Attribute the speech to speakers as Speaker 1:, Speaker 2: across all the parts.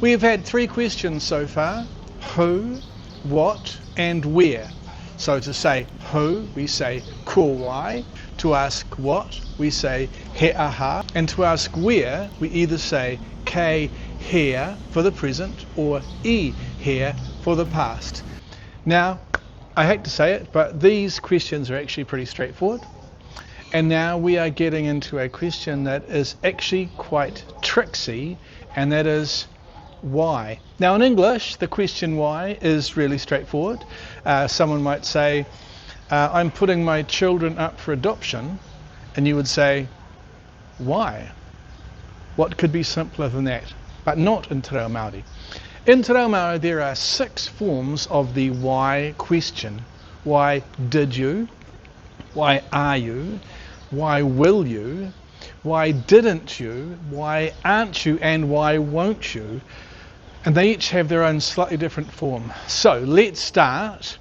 Speaker 1: We have had 3 questions so far: who, what, and where. So to say who, we say ko wai. To ask what, we say he aha. And to ask where, we either say kei here for the present or I here for the past. Now, I hate to say it, but these questions are actually pretty straightforward. And now we are getting into a question that is actually quite tricksy, and that is why. Now in English, the question why is really straightforward. Someone might say, I'm putting my children up for adoption, and you would say, why? What could be simpler than that? But not in Te Reo Māori. In Te Reo Māori there are 6 forms of the why question. Why did you? Why are you? Why will you? Why didn't you? Why aren't you? And why won't you? And they each have their own slightly different form. So let's start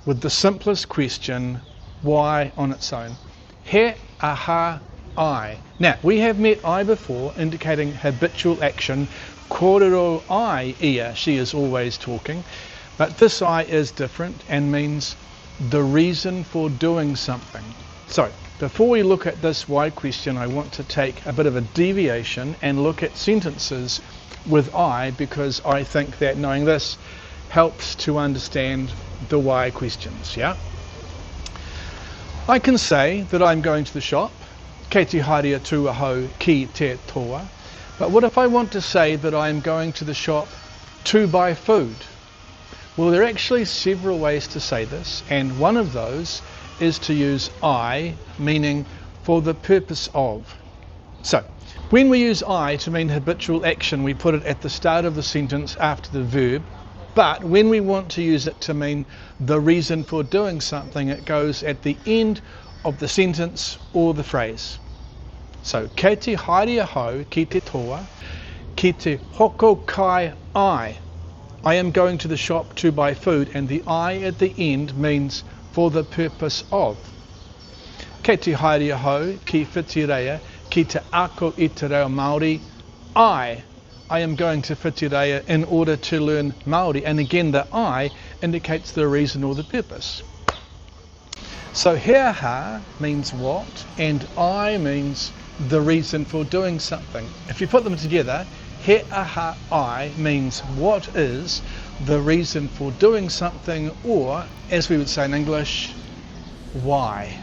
Speaker 1: with the simplest question, why on its own. He aha I. Now, we have met I before, indicating habitual action. Kōrero ai ia, she is always talking. But this I is different and means the reason for doing something. So, before we look at this why question, I want to take a bit of a deviation and look at sentences with I, because I think that knowing this helps to understand the why questions, yeah? I can say that I'm going to the shop, kei te haere tū ahau ki te toa, but what if I want to say that I'm going to the shop to buy food? Well, there are actually several ways to say this, and one of those is to use I, meaning for the purpose of. So, when we use I to mean habitual action, we put it at the start of the sentence after the verb, but when we want to use it to mean the reason for doing something, it goes at the end of the sentence or the phrase. So, kei te haere ahau ki te toa, ki te hoko kai I. I am going to the shop to buy food, and the I at the end means for the purpose of. Kei te haere ahau ki whitireia, ki te ako I te reo Māori. I am going to Whitireia in order to learn Māori, and again the I indicates the reason or the purpose. So he aha means what, and I means the reason for doing something. If you put them together, he aha I means what is the reason for doing something, or as we would say in English, why.